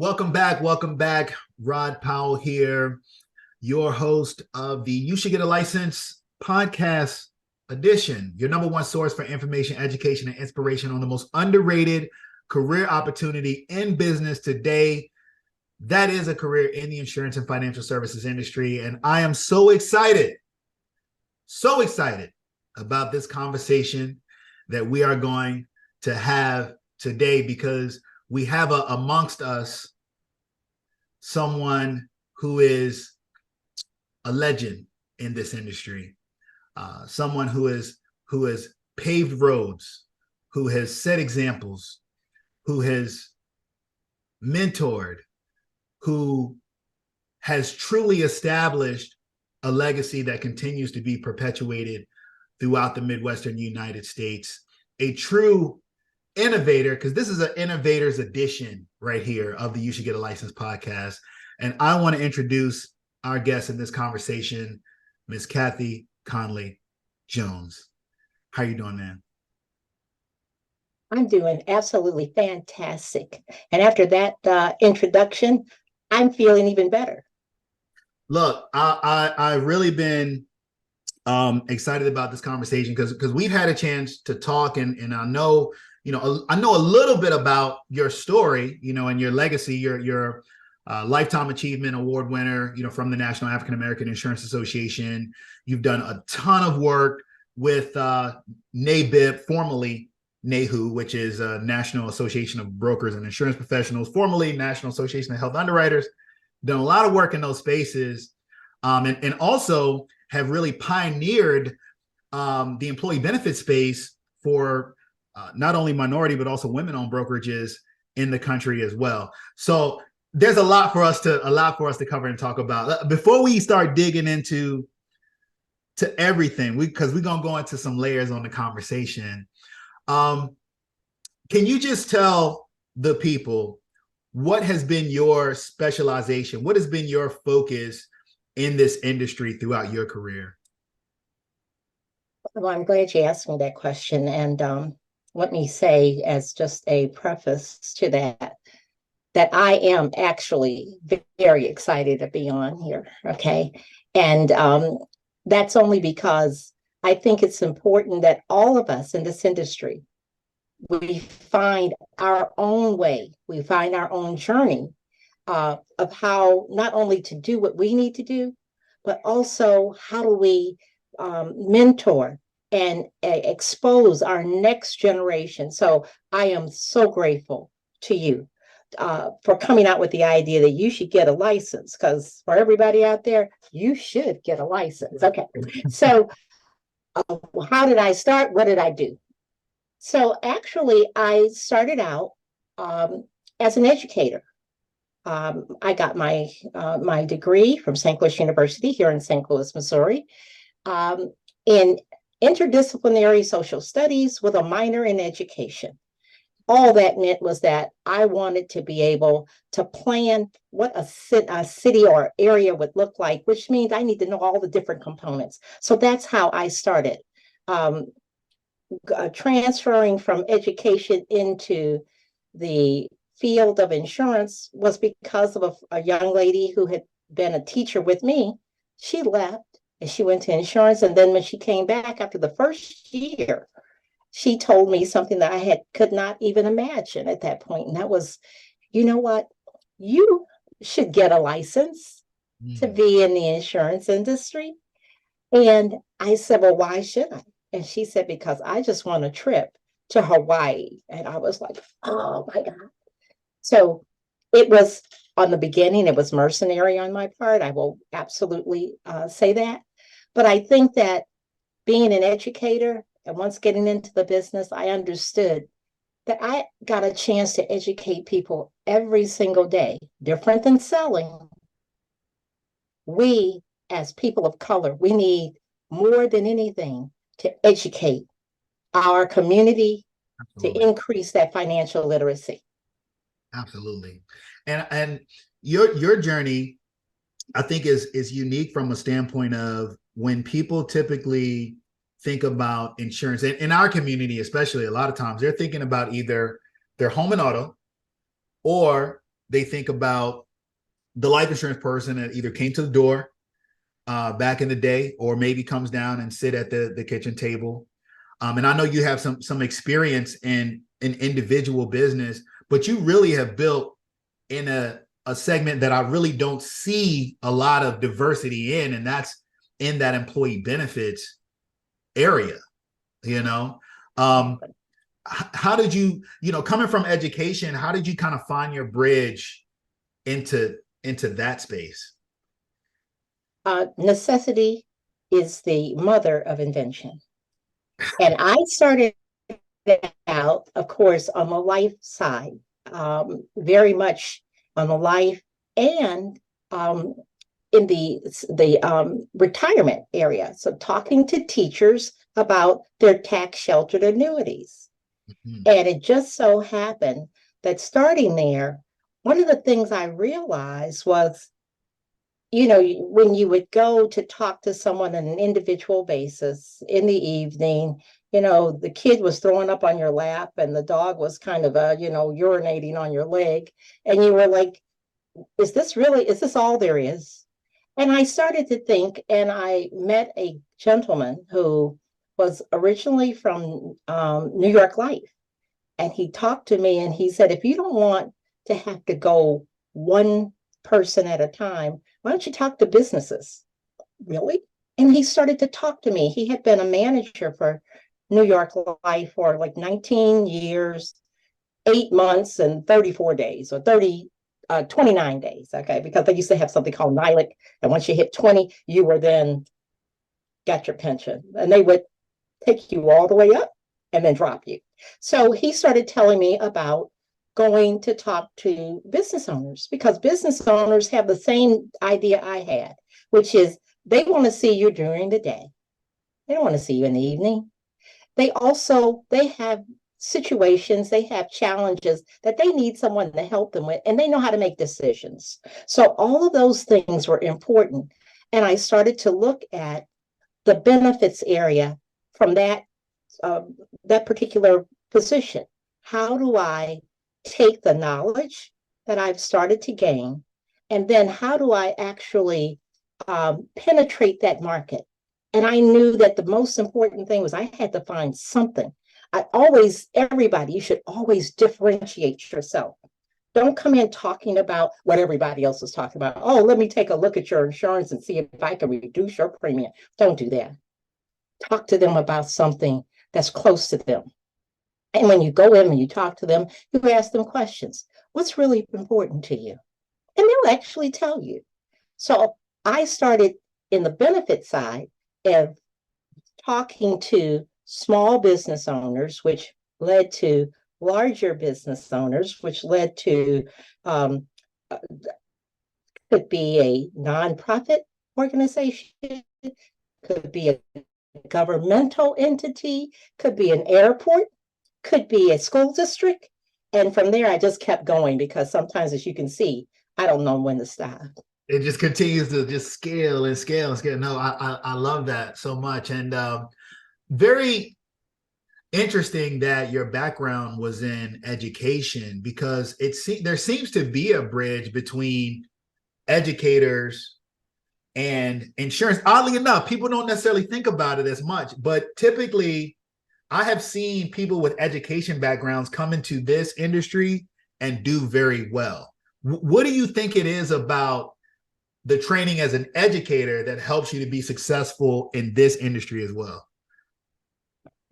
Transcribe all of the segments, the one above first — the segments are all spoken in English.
Welcome back. Welcome back. Rod Powell here, your host of the You Should Get a License podcast edition, your number one source for information, education, and inspiration on the most underrated career opportunity in business today. That is a career in the insurance and financial services industry. And I am so excited about this conversation that we are going to have today, because we have amongst us someone who is a legend in this industry, someone who has paved roads, who has set examples, who has mentored, who has truly established a legacy that continues to be perpetuated throughout the Midwestern United States, a true innovator, because this is an innovators edition right here of the You Should Get a License podcast. And I want to introduce our guest in this conversation, Miss Kathy Conley Jones. How are you doing, man? I'm doing absolutely fantastic. And after that introduction, I'm feeling even better. Look, I've really been excited about this conversation because we've had a chance to talk, and I know a little bit about your story, and your legacy. You're Lifetime Achievement Award winner, from the National African American Insurance Association. You've done a ton of work with NABIP, formerly NAHU, which is National Association of Brokers and Insurance Professionals, formerly National Association of Health Underwriters. Done a lot of work in those spaces, and also have really pioneered the employee benefit space for not only minority but also women-owned brokerages in the country as well. So there's a lot for us to cover and talk about. Before we start digging into everything, because we're gonna go into some layers on the conversation. Can you just tell the people what has been your specialization? What has been your focus in this industry throughout your career? Well, I'm glad you asked me that question. And let me say, as just a preface to that I am actually very excited to be on here. Okay. And that's only because I think it's important that all of us in this industry, we find our own way, we find our own journey of how not only to do what we need to do, but also how do we mentor and expose our next generation. So I am so grateful to you for coming out with the idea that you should get a license, because for everybody out there, you should get a license. Okay. So how did I start? What did I do? So actually, I started out as an educator. I got my degree from St. Louis University here in St. Louis, Missouri, in interdisciplinary social studies with a minor in education. All that meant was that I wanted to be able to plan what a city or area would look like, which means I need to know all the different components. So that's how I started. Transferring from education into the field of insurance was because of a young lady who had been a teacher with me. She left and she went to insurance. And then when she came back after the first year, she told me something that I could not even imagine at that point. And that was, you know what? You should get a license to be in the insurance industry. And I said, well, why should I? And she said, because I just want a trip to Hawaii. And I was like, oh my God. So it was, on the beginning, it was mercenary on my part. I will absolutely say that. But I think that being an educator and once getting into the business, I understood that I got a chance to educate people every single day, different than selling. We, as people of color, we need more than anything to educate our community. Absolutely. To increase that financial literacy. Absolutely. And your journey, I think, is unique from a standpoint of when people typically think about insurance, in our community especially, a lot of times they're thinking about either their home and auto or they think about the life insurance person that either came to the door back in the day, or maybe comes down and sit at the kitchen table. And I know you have some experience in an individual business, but you really have built in a segment that I really don't see a lot of diversity in, and that's in that employee benefits area. You know, how did you, coming from education, how did you kind of find your bridge into that space? Necessity is the mother of invention. And I started out, of course, on the life side, very much on the life, and in the retirement area. So talking to teachers about their tax sheltered annuities. Mm-hmm. And it just so happened that starting there, one of the things I realized was, when you would go to talk to someone on an individual basis in the evening, the kid was throwing up on your lap and the dog was kind of, urinating on your leg. And you were like, is this all there is? And I started to think, and I met a gentleman who was originally from New York Life. And he talked to me and he said, if you don't want to have to go one person at a time, why don't you talk to businesses? Really? And he started to talk to me. He had been a manager for New York Life for like 19 years, 8 months and 34 days, or 29 days. Okay. Because they used to have something called NILIC. And once you hit 20, you were then got your pension, and they would take you all the way up and then drop you. So he started telling me about going to talk to business owners, because business owners have the same idea I had, which is they want to see you during the day. They don't want to see you in the evening. They have situations, they have challenges that they need someone to help them with, and they know how to make decisions. So all of those things were important. And I started to look at the benefits area from that particular position. How do I take the knowledge that I've started to gain, and then how do I actually penetrate that market? And I knew that the most important thing was I had to find something. You should always differentiate yourself. Don't come in talking about what everybody else is talking about. Oh, let me take a look at your insurance and see if I can reduce your premium. Don't do that. Talk to them about something that's close to them. And when you go in and you talk to them, you ask them questions. What's really important to you? And they'll actually tell you. So I started in the benefit side of talking to small business owners, which led to larger business owners, which led to could be a nonprofit organization, could be a governmental entity, could be an airport, could be a school district. And from there, I just kept going, because sometimes, as you can see, I don't know when to stop. It just continues to just scale and scale and scale. No, I love that so much. And very interesting that your background was in education, because there seems to be a bridge between educators and insurance. Oddly enough, people don't necessarily think about it as much, but typically I have seen people with education backgrounds come into this industry and do very well. What do you think it is about the training as an educator that helps you to be successful in this industry as well?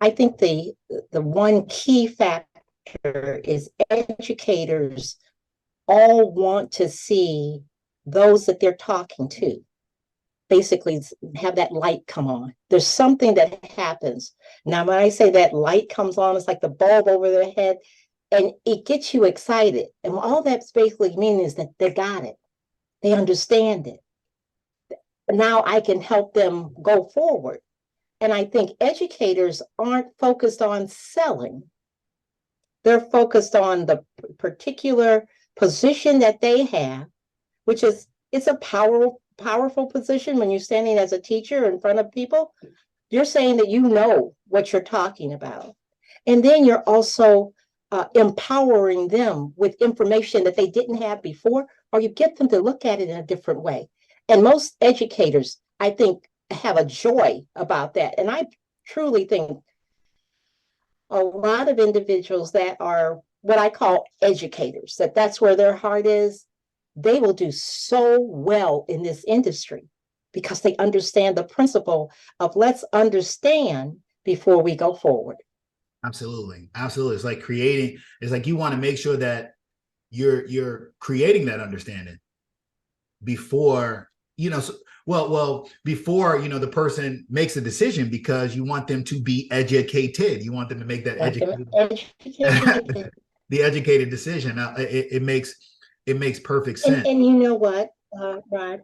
I think the one key factor is educators all want to see those that they're talking to basically have that light come on. There's something that happens. Now, when I say that light comes on, it's like the bulb over their head, and it gets you excited. And all that's basically meaning is that they got it. They understand it. Now I can help them go forward. And I think educators aren't focused on selling. They're focused on the particular position that they have, which is, it's a powerful position. When you're standing as a teacher in front of people, you're saying that you know what you're talking about. And then you're also empowering them with information that they didn't have before, or you get them to look at it in a different way. And most educators, I think, have a joy about that. And I truly think a lot of individuals that are what I call educators, that's where their heart is, they will do so well in this industry because they understand the principle of let's understand before we go forward. Absolutely. Absolutely. It's like creating, it's like you want to make sure that you're creating that understanding before, before, the person makes a decision, because you want them to be educated. You want them to make that educated, the educated decision. It makes perfect sense. And you know what, Rod?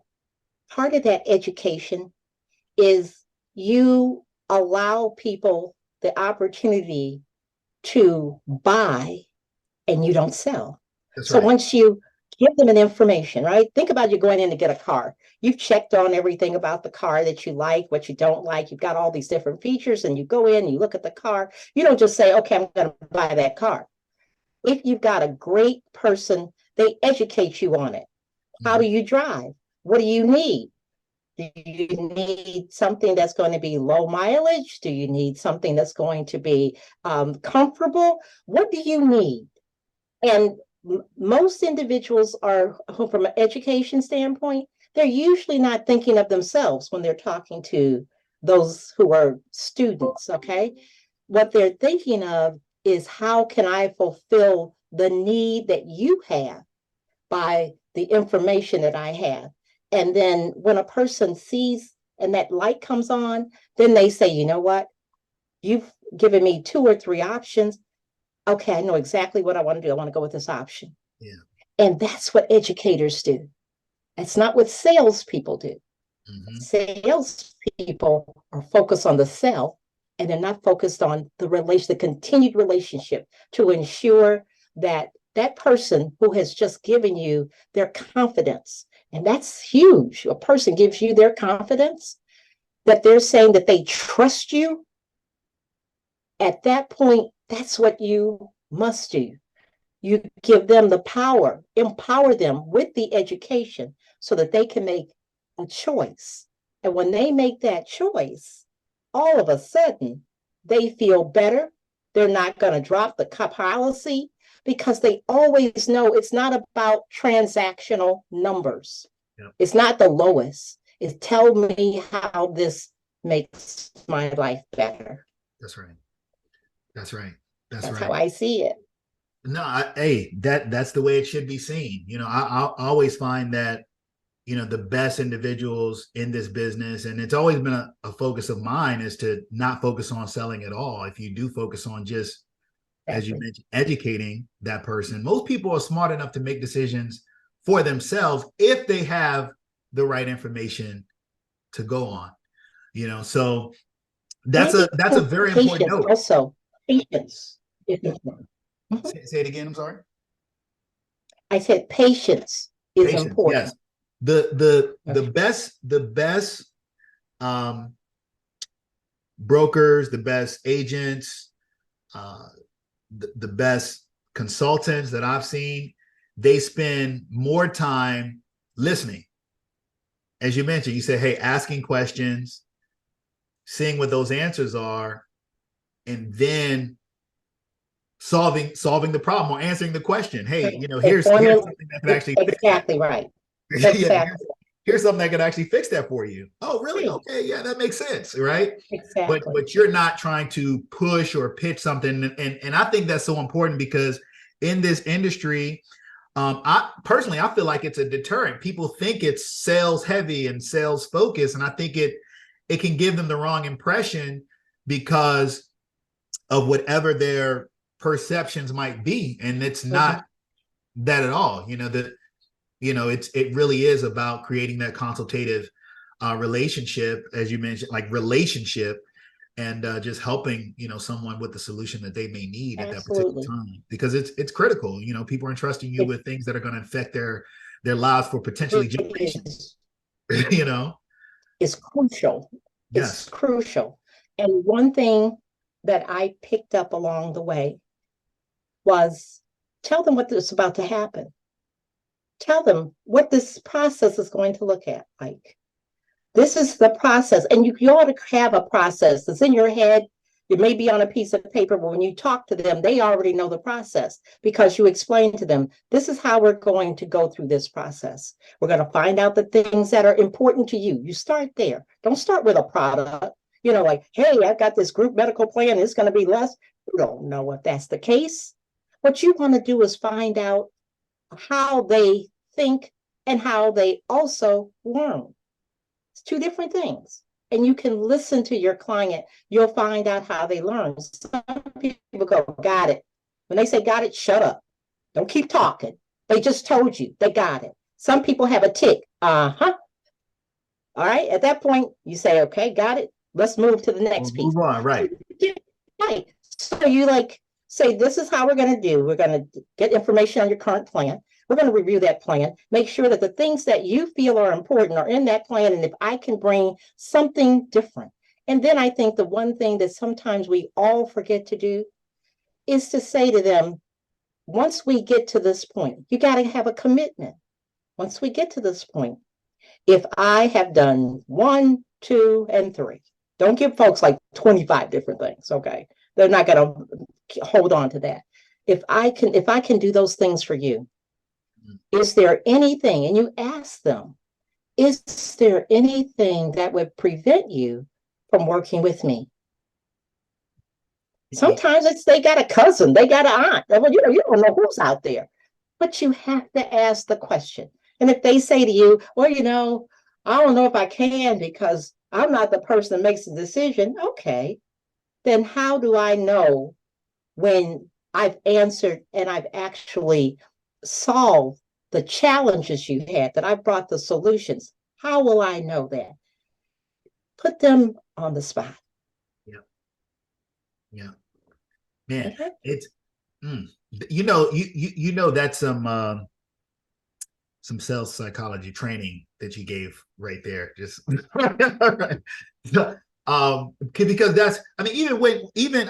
Part of that education is you allow people the opportunity to buy and you don't sell. That's So right. once you give them an information, right? Think about you going in to get a car. You've checked on everything about the car that you like, what you don't like. You've got all these different features, and you go in, you look at the car. You don't just say, okay, I'm going to buy that car. If you've got a great person, they educate you on it. How do you drive? What do you need? Do you need something that's going to be low mileage? Do you need something that's going to be comfortable? What do you need? And most individuals are, from an education standpoint, they're usually not thinking of themselves when they're talking to those who are students, okay? What they're thinking of is how can I fulfill the need that you have by the information that I have. And then when a person sees and that light comes on, then they say, you know what? You've given me 2 or 3 options. Okay, I know exactly what I want to do. I want to go with this option. Yeah. And that's what educators do. It's not what salespeople do. Mm-hmm. Salespeople are focused on the sell, and they're not focused on the continued relationship to ensure that that person who has just given you their confidence, and that's huge. A person gives you their confidence, that they're saying that they trust you. At that point, that's what you must do. You give them the power, empower them with the education so that they can make a choice. And when they make that choice, all of a sudden, they feel better. They're not going to drop the policy because they always know it's not about transactional numbers. Yep. It's not the lowest. It's tell me how this makes my life better. That's right. That's right. That's right. how I see it. No, that's the way it should be seen. I always find that, the best individuals in this business, and it's always been a focus of mine, is to not focus on selling at all. If you do focus on just, as you mentioned, educating that person, most people are smart enough to make decisions for themselves if they have the right information to go on. So that's a very important note. Also, patience is important. Say it again. I'm sorry. I said patience is important. Yes. The best brokers, the best agents, the best consultants that I've seen, they spend more time listening. As you mentioned, you said, hey, asking questions, seeing what those answers are, and then solving the problem or answering the question. Hey, here's something that can actually exactly right. Exactly. Here's something that can actually fix that for you. Oh, really? Okay, yeah, that makes sense, right? Exactly. But you're not trying to push or pitch something, and I think that's so important, because in this industry, I personally, I feel like it's a deterrent. People think it's sales heavy and sales focused, and I think it can give them the wrong impression because of whatever their perceptions might be, and it's not that at all. It really is about creating that consultative relationship, as you mentioned, like relationship, and just helping someone with the solution that they may need at that particular time, because it's critical. People are entrusting you with things that are going to affect their lives for potentially generations. It's crucial. Yes. It's crucial. And one thing that I picked up along the way was tell them what is about to happen. Tell them what this process is going to look at like. This is the process. And you ought to have a process that's in your head. It may be on a piece of paper, but when you talk to them, they already know the process because you explain to them, this is how we're going to go through this process. We're going to find out the things that are important to you. You start there. Don't start with a product, like, hey, I've got this group medical plan. It's going to be less. You don't know if that's the case. What you want to do is find out how they think and how they also learn. It's two different things. And you can listen to your client. You'll find out how they learn. Some people go, got it. When they say got it, shut up. Don't keep talking. They just told you they got it. Some people have a tick. Uh-huh. All right. At that point, you say, okay, got it. Let's move to the next piece. Move on, right. Right. So you say, this is how we're going to do. We're going to get information on your current plan. We're going to review that plan, make sure that the things that you feel are important are in that plan. And if I can bring something different. And then I think the one thing that sometimes we all forget to do is to say to them, once we get to this point, you got to have a commitment. Once we get to this point, if I have done 1, 2, and 3, don't give folks like 25 different things. Okay. They're not going to hold on to that. If I can do those things for you, is there anything, and you ask them, is there anything that would prevent you from working with me? Sometimes it's they got a cousin, they got an aunt. Well, you don't know who's out there, but you have to ask the question. And if they say to you, well, I don't know if I can because I'm not the person that makes the decision. Okay, then how do I know when I've answered and I've actually solved the challenges you had, that I brought the solutions? How will I know that? Put them on the spot. Yeah. Man, okay. It's that's some sales psychology training that you gave right there. Just because that's, I mean,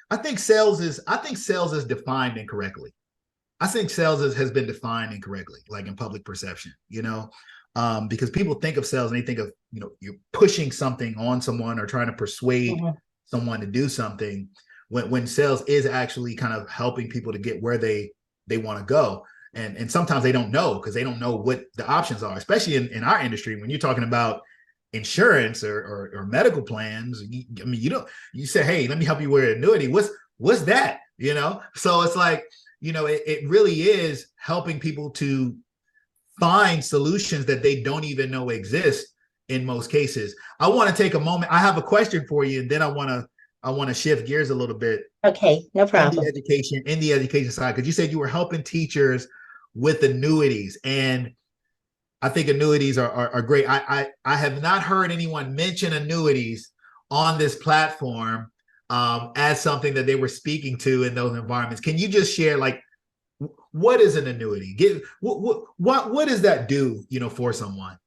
I think sales is defined incorrectly. I think sales has been defined incorrectly, like in public perception, because people think of sales and they think of, you're pushing something on someone or trying to persuade someone to do something, when sales is actually kind of helping people to get where they want to go. And sometimes they don't know because they don't know what the options are, especially in our industry. When you're talking about insurance or medical plans, you say, hey, let me help you with an annuity. What's that? So it's like, it really is helping people to find solutions that they don't even know exist in most cases. I want to take a moment. I have a question for you, and then I want to shift gears a little bit. Okay, no problem. In the education side, because you said you were helping teachers with annuities, and I think annuities are great. I have not heard anyone mention annuities on this platform as something that they were speaking to in those environments. Can you just share, like, what is an annuity? What does that do, for someone?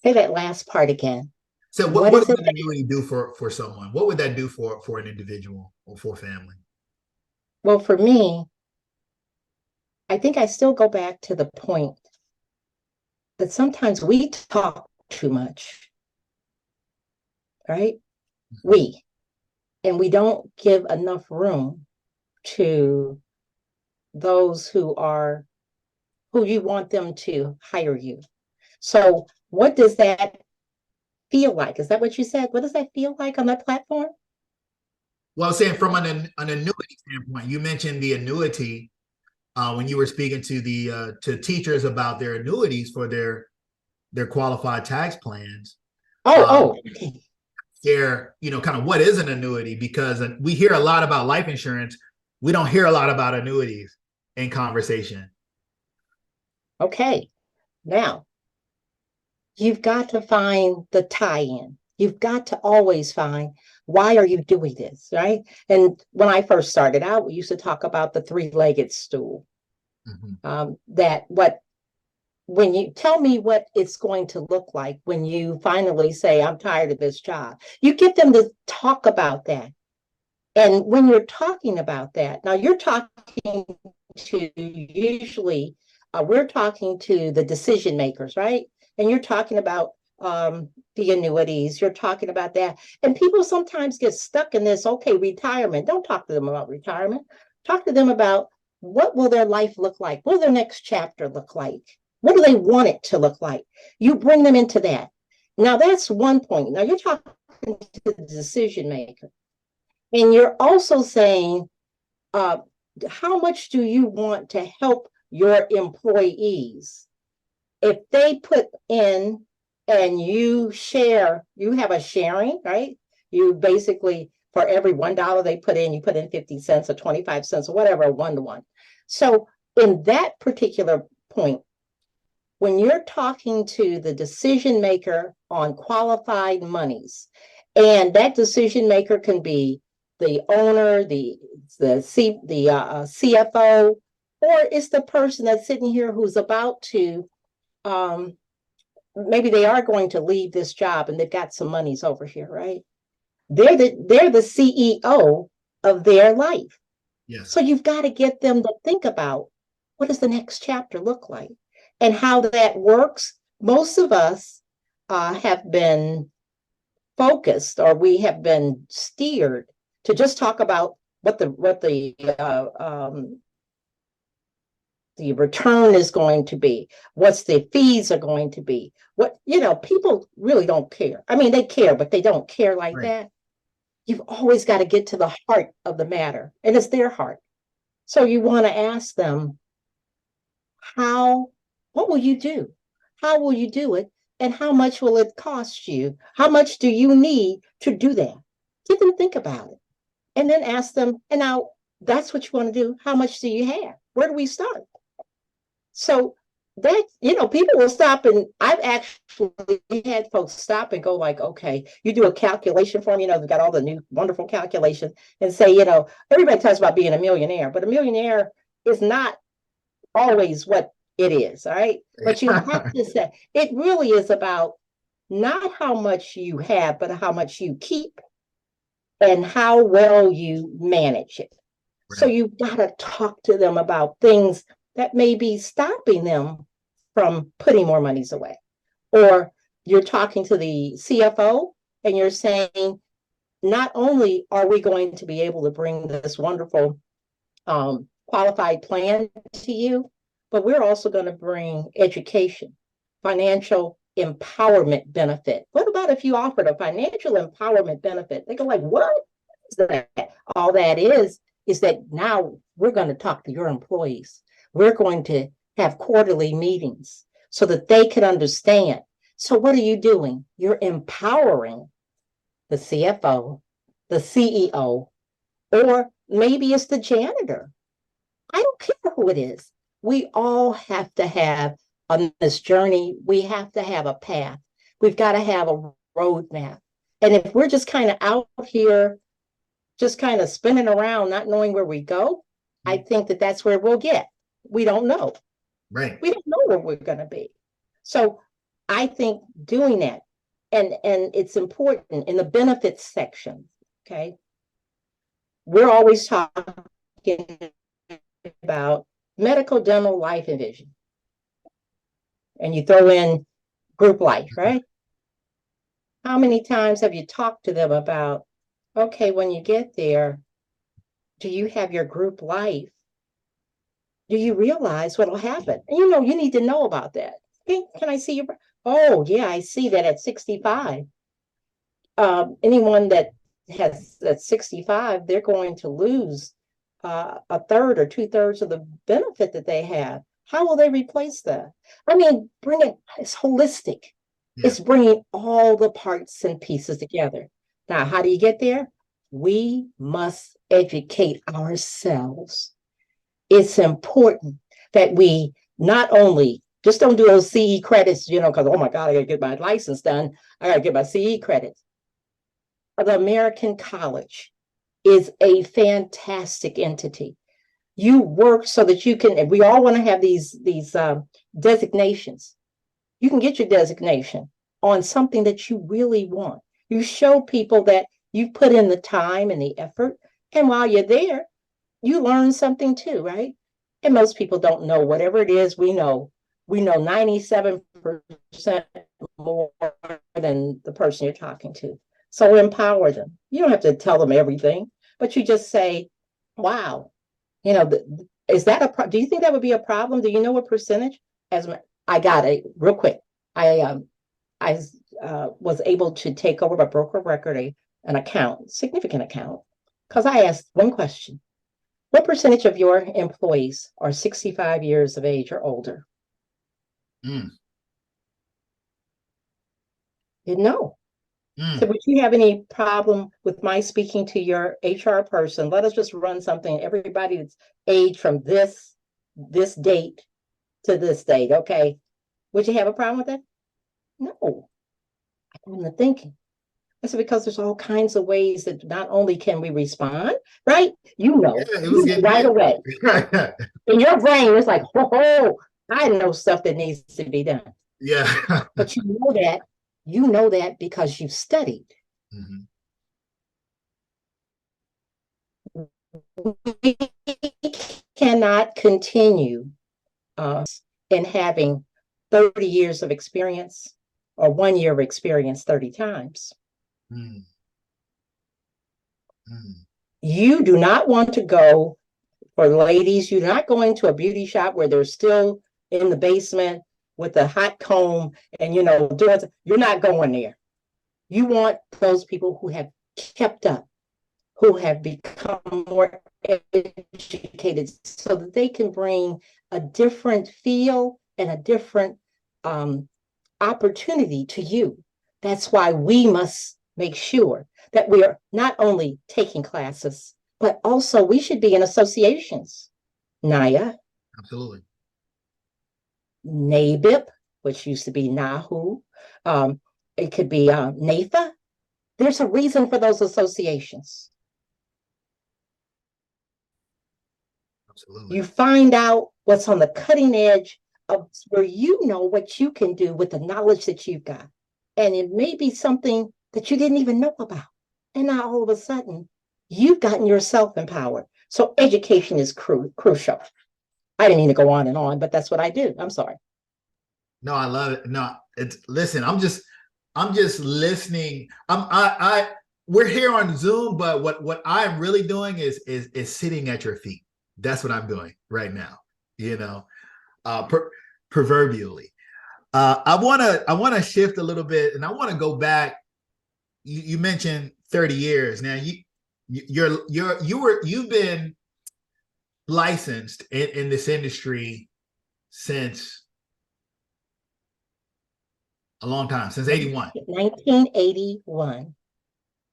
Say that last part again. So what does an annuity do for someone? What would that do for an individual or for a family? Well, for me, I think I still go back to the point that sometimes we talk too much, right? And we don't give enough room to those who you want them to hire you. So what does that feel like? Is that what you said? What does that feel like on that platform? Well, I was saying from an annuity standpoint, you mentioned the annuity when you were speaking to to teachers about their annuities for their qualified tax plans. Okay. Share, kind of what is an annuity, because we hear a lot about life insurance. We don't hear a lot about annuities in conversation. Okay. Now, you've got to find the tie-in. You've got to always find, why are you doing this, right? And when I first started out, we used to talk about the three-legged stool. When you tell me what it's going to look like when you finally say, I'm tired of this job, you get them to talk about that. And when you're talking about that, now you're talking to usually, we're talking to the decision makers, right? And you're talking about the annuities, you're talking about that. And people sometimes get stuck in this, okay, retirement. Don't talk to them about retirement. Talk to them about what will their life look like? What will their next chapter look like? What do they want it to look like? You bring them into that. Now, that's one point. Now, you're talking to the decision maker. And you're also saying, uh, how much do you want to help your employees? If they put in and you share, you have a sharing, right? You basically, for every $1 they put in, you put in 50 cents or 25 cents or whatever, 1 to 1. So in that particular point, when you're talking to the decision maker on qualified monies, and that decision maker can be the owner, the CFO, or it's the person that's sitting here who's about to maybe they are going to leave this job and they've got some monies over here, right? They're the CEO of their life. Yes. So you've got to get them to think about what does the next chapter look like and how that works. Most of us have been focused, or we have been steered to just talk about what the return is going to be, what's the fees are going to be. What, people really don't care. I mean, they care, but they don't care like Right. that. You've always got to get to the heart of the matter, and it's their heart. So you want to ask them, what will you do? How will you do it? And how much will it cost you? How much do you need to do that? Get them to think about it. And then ask them, and now that's what you want to do. How much do you have? Where do we start? So that, people will stop, and I've actually had folks stop and go like, okay, you do a calculation for me, they've got all the new wonderful calculations, and say, everybody talks about being a millionaire, but a millionaire is not always what it is, all right? But you have to say, it really is about not how much you have, but how much you keep and how well you manage it. Right. So you've got to talk to them about things that may be stopping them from putting more monies away. Or you're talking to the CFO and you're saying, not only are we going to be able to bring this wonderful qualified plan to you, but we're also going to bring education, financial empowerment benefit. What about if you offered a financial empowerment benefit? They go like, what is that? All that is that now we're going to talk to your employees. We're going to have quarterly meetings so that they can understand. So what are you doing? You're empowering the CFO, the CEO, or maybe it's the janitor. I don't care who it is. We all have to have, on this journey, we have to have a path. We've got to have a roadmap. And if we're just kind of out here, just kind of spinning around, not knowing where we go, I think that that's where we'll get. We don't know. Right. We don't know where we're going to be. So I think doing that, and it's important in the benefits section, okay? We're always talking about medical, dental, life, and vision. And you throw in group life, right? How many times have you talked to them about, okay, when you get there, do you have your group life? Do you realize what'll happen? And you need to know about that. Hey, can I see your? Oh, yeah, I see that at 65. Anyone that has at 65, they're going to lose a third or 2/3 of the benefit that they have. How will they replace that? I mean, it's holistic. Yeah. It's bringing all the parts and pieces together. Now, how do you get there? We must educate ourselves. It's important that we not only just don't do those CE credits, because, oh my God, I got to get my license done. I got to get my CE credits. The American College is a fantastic entity. You work so that you can, and we all want to have these designations. You can get your designation on something that you really want. You show people that you put in the time and the effort And while you're there, you learn something too, right? And most people don't know whatever it is we know. We know 97% more than the person you're talking to. So empower them. You don't have to tell them everything, but you just say, wow, is that do you think that would be a problem? Do you know what percentage? As I got it real quick. I was able to take over a broker record, an account, significant account, because I asked one question. What percentage of your employees are 65 years of age or older? Mm. Didn't know. So would you have any problem with my speaking to your HR person? Let us just run something. Everybody that's aged from this date to this date, okay? Would you have a problem with that? No. I got into thinking. I said, because there's all kinds of ways that not only can we respond, right? Yeah, it was getting right away. Right. In your brain, it's like, oh, I know stuff that needs to be done. Yeah. But you know that because you've studied. Mm-hmm. We cannot continue in having 30 years of experience or 1 year of experience 30 times. Mm. Mm. You do not want to go, for ladies, you're not going to a beauty shop where they're still in the basement with a hot comb and, you're not going there. You want those people who have kept up, who have become more educated so that they can bring a different feel and a different opportunity to you. That's why we must make sure that we are not only taking classes, but also we should be in associations. NIA. Absolutely. NABIP, which used to be NAHU. It could be NAFA. There's a reason for those associations. Absolutely. You find out what's on the cutting edge of where you know what you can do with the knowledge that you've got. And it may be something that you didn't even know about. And now all of a sudden, you've gotten yourself empowered. So education is crucial. I didn't mean to go on and on, but that's what I do. I'm sorry. No, I love it. No, listen, I'm just listening. We're here on Zoom, but what I'm really doing is sitting at your feet. That's what I'm doing right now, proverbially. I want to shift a little bit, and I want to go back. You mentioned 30 years. Now you've been licensed in this industry since a long time, since 81. 1981.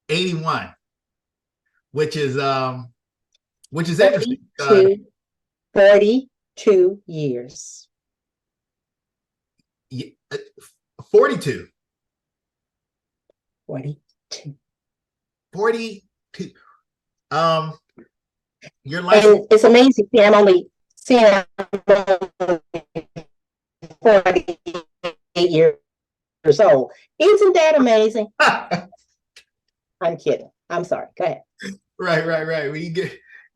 81, which is interesting. 42 years. 42. 42. 42. Your life. And it's amazing. I'm only seeing 48 years old. Isn't that amazing? I'm kidding. I'm sorry. Go ahead. Right. When you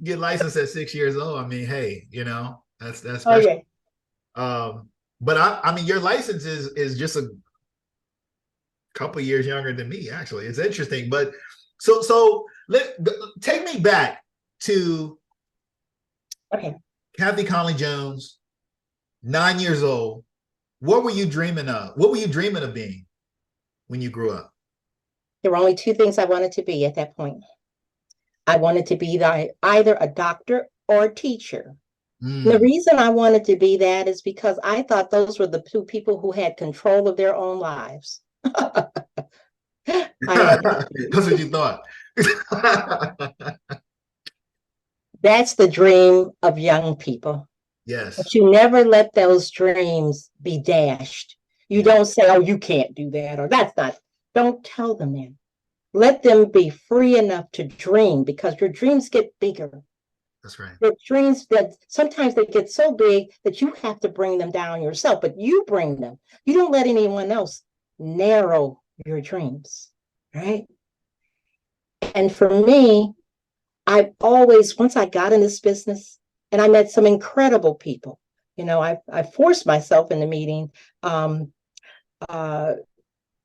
get licensed at 6 years old, I mean, hey, that's special. Okay. But I mean, your license is just a couple years younger than me. Actually, it's interesting. But so take me back to Kathy Conley Jones, 9 years old. What were you dreaming of? What were you dreaming of being when you grew up? There were only two things I wanted to be at that point. I wanted to be either a doctor or a teacher. The reason I wanted to be that is because I thought those were the two people who had control of their own lives. That's what you thought. That's the dream of young people. Yes. But you never let those dreams be dashed. You don't say, oh, you can't do that, or that's not. Don't tell them that. Let them be free enough to dream, because your dreams get bigger. That's right. Your dreams, that sometimes they get so big that you have to bring them down yourself, but you bring them. You don't let anyone else narrow your dreams, right? And for me, I always, once I got in this business and I met some incredible people, I forced myself into meeting uh,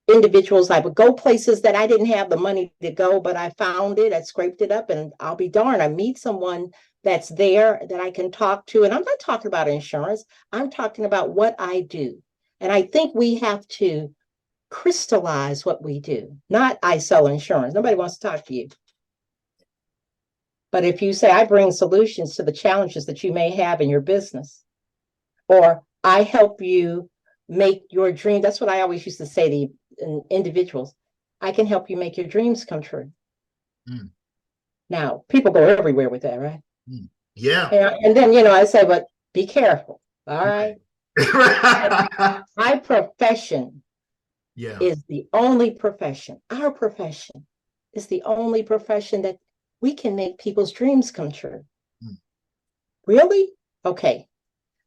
individuals. I would go places that I didn't have the money to go, but I found it, I scraped it up, and I'll be darned, I meet someone that's there that I can talk to. And I'm not talking about insurance, I'm talking about what I do. And I think we have to crystallize what we do. Not I sell insurance. Nobody wants to talk to you. But if you say I bring solutions to the challenges that you may have in your business, or I help you make your dream, that's what I always used to say to individuals. I can help you make your dreams come true. Mm. Now, people go everywhere with that, right? Mm. Yeah. And then, I say, but be careful. All right. Right. My profession Yeah. is the only profession, our profession is the only profession that we can make people's dreams come true. Mm. Really? Okay.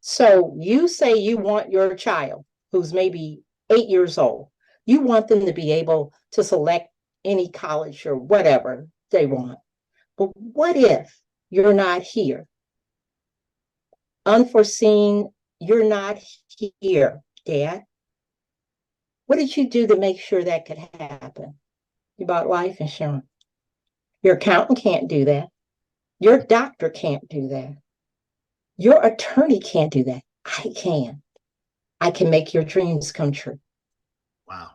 So you say you want your child who's maybe 8 years old, you want them to be able to select any college or whatever they want. But what if you're not here? Unforeseen, you're not here, Dad. What did you do to make sure that could happen? You bought life insurance. Your accountant can't do that. Your doctor can't do that. Your attorney can't do that. I can. I can make your dreams come true. Wow.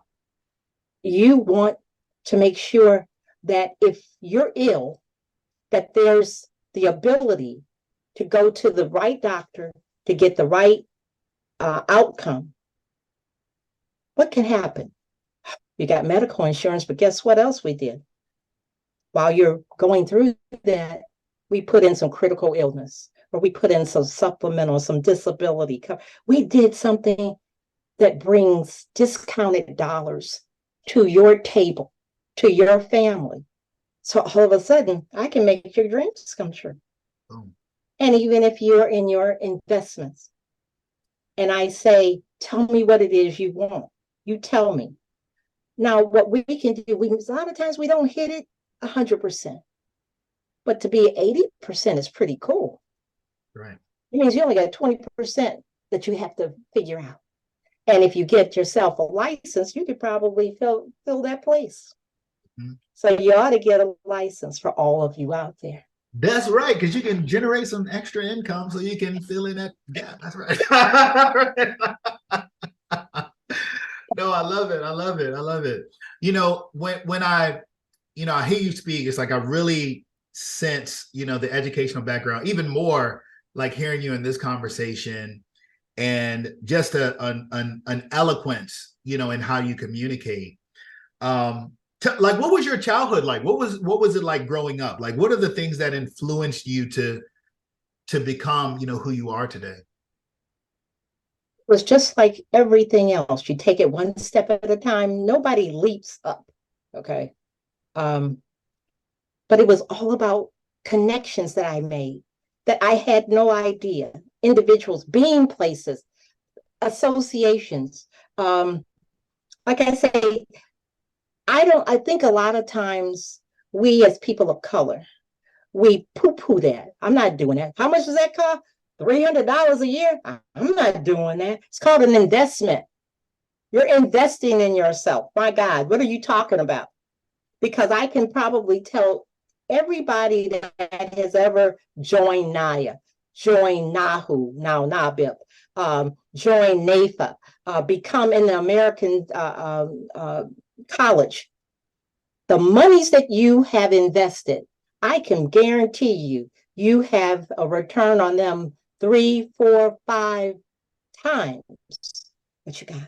You want to make sure that if you're ill, that there's the ability to go to the right doctor to get the right outcome. What can happen? You got medical insurance, but guess what else we did? While you're going through that, we put in some critical illness, or we put in some supplemental, some disability. We did something that brings discounted dollars to your table, to your family. So all of a sudden, I can make your dreams come true. Oh. And even if you're in your investments, and I say, tell me what it is you want, you tell me. Now, what we can do, a lot of times we don't hit it 100%, but to be 80% is pretty cool. Right. It means you only got 20% that you have to figure out. And if you get yourself a license, you could probably fill that place. Mm-hmm. So you ought to get a license for all of you out there. That's right, because you can generate some extra income so you can fill in that gap. That's right. No, I love it. I love it. I love it. When I hear you speak, it's like I really sense, the educational background, even more like hearing you in this conversation, and just an eloquence, in how you communicate. Like, what was your childhood like? What was it like growing up? Like, what are the things that influenced you to become, who you are today? It was just like everything else. You take it one step at a time. Nobody leaps up. Okay. But it was all about connections that I made that I had no idea. Individuals, being places, associations. Like I say, I think a lot of times we as people of color, we poo-poo that. I'm not doing that. How much does that cost? $300 a year? I'm not doing that. It's called an investment. You're investing in yourself. My God, what are you talking about? Because I can probably tell everybody that has ever joined NAYA, joined NAHU, now NABIP, joined NAFA, become in the American college. The monies that you have invested, I can guarantee you have a return on them 3, 4, 5 times what you got.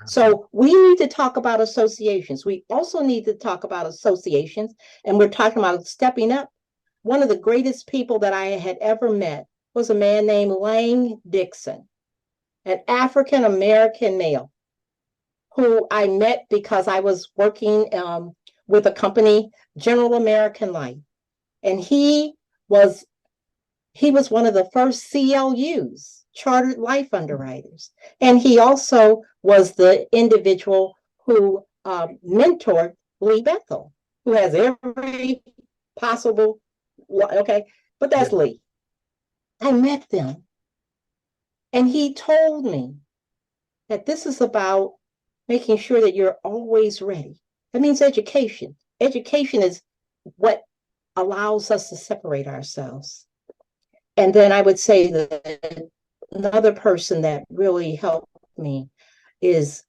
So we need to talk about associations. We also need to talk about associations, and we're talking about stepping up. One of the greatest people that I had ever met was a man named Lang Dixon, an African-American male who I met because I was working with a company, General American Life. And he was one of the first CLUs, chartered life underwriters. And he also was the individual who mentored Lee Bethel, who has every possible. Okay, but that's Yeah. Lee. I met them, and he told me that this is about making sure that you're always ready. That means education. Education is what allows us to separate ourselves. And then I would say that another person that really helped me is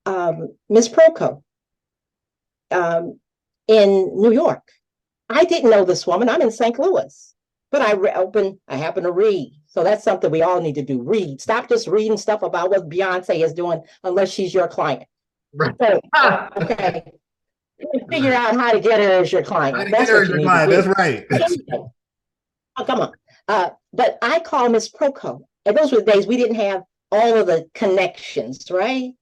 Miss Proco in New York. I didn't know this woman. I'm in St. Louis, but I happen to read. So that's something we all need to do. Read. Stop just reading stuff about what Beyonce is doing unless she's your client. Right. So, okay. Figure out how to get her as your How client. to get That's her what as you your need to client. do. That's right. Oh, come on. But I call Miss Proco. And those were the days we didn't have all of the connections, right?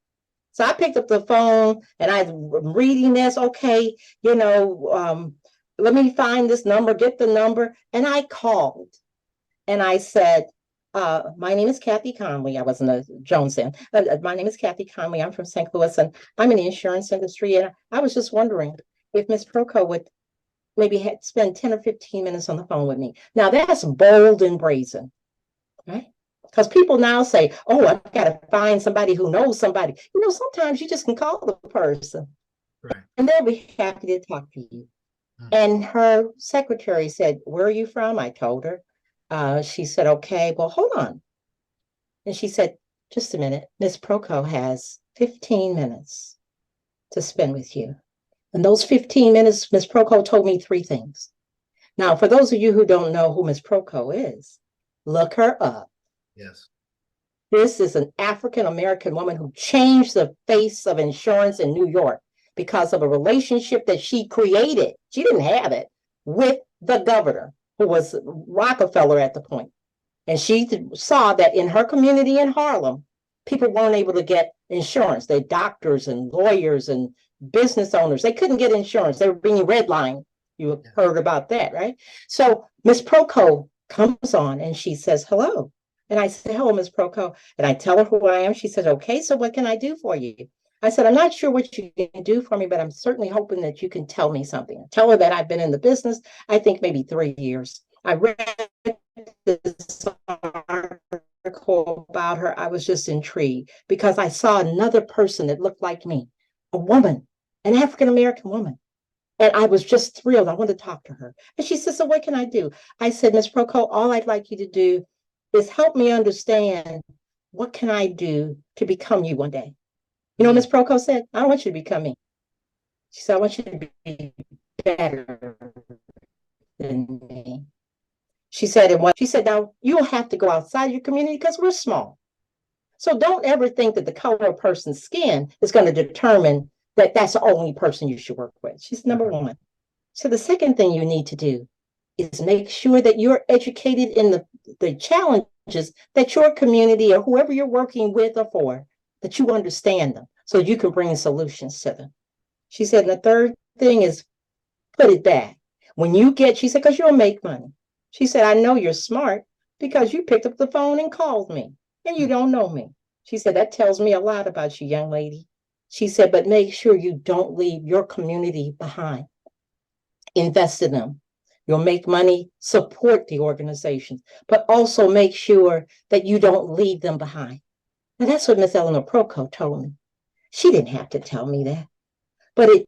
So I picked up the phone and I'm reading this. Okay, let me find this number, get the number. And I called and I said, my name is Kathy Conley. I wasn't a Jones then. My name is Kathy Conley. I'm from St. Louis and I'm in the insurance industry. And I was just wondering if Miss Proco would maybe spend 10 or 15 minutes on the phone with me. Now that's bold and brazen, right? Because people now say, oh, I've got to find somebody who knows somebody. Sometimes you just can call the person Right. and they'll be happy to talk to you. And her secretary said, where are you from? I told her. She said, okay, well, hold on. And she said, just a minute. Miss Proco has 15 minutes to spend with you. And those 15 minutes, Miss Proco told me three things. Now, for those of you who don't know who Miss Proco is, look her up. Yes. This is an African-American woman who changed the face of insurance in New York because of a relationship that she created. She didn't have it with the governor, who was Rockefeller at the point. And she saw that in her community in Harlem, people weren't able to get insurance. They doctors and lawyers and business owners. They couldn't get insurance. They were being redlined. You heard about that, right? So Miss Proco comes on and she says, hello. And I said, hello, Miss Proco. And I tell her who I am. She says, okay, so what can I do for you? I said, I'm not sure what you can do for me, but I'm certainly hoping that you can tell me something. Tell her that I've been in the business, I think maybe 3 years. I read this article about her. I was just intrigued because I saw another person that looked like me, a woman, an African-American woman. And I was just thrilled. I wanted to talk to her. And she said, so what can I do? I said, Miss Proco, all I'd like you to do is help me understand what can I do to become you one day. You know, Miss Proco said, I don't want you to become me. She said, I want you to be better than me. She said, now you'll have to go outside your community because we're small. So don't ever think that the color of a person's skin is going to determine that that's the only person you should work with. She's number one. So the second thing you need to do is make sure that you're educated in the challenges that your community or whoever you're working with or for, that you understand them so you can bring solutions to them. She said, the third thing is put it back. When you get, she said, because you'll make money. She said, I know you're smart because you picked up the phone and called me and you don't know me. She said, that tells me a lot about you, young lady. She said, but make sure you don't leave your community behind. Invest in them. You'll make money, support the organizations, but also make sure that you don't leave them behind. And that's what Miss Eleanor Proco told me. She didn't have to tell me that. But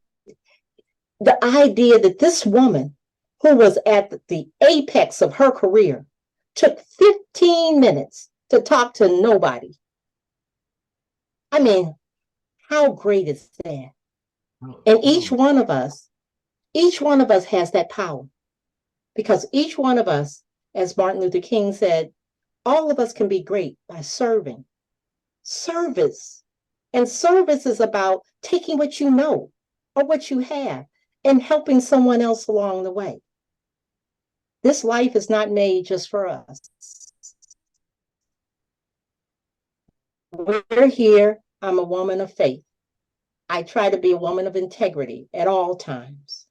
the idea that this woman, who was at the apex of her career, took 15 minutes to talk to nobody. I mean, how great is that? And each one of us has that power because each one of us, as Martin Luther King said, all of us can be great by serving. Service. And service is about taking what you know or what you have and helping someone else along the way. This life is not made just for us. We're here. I'm a woman of faith. I try to be a woman of integrity at all times.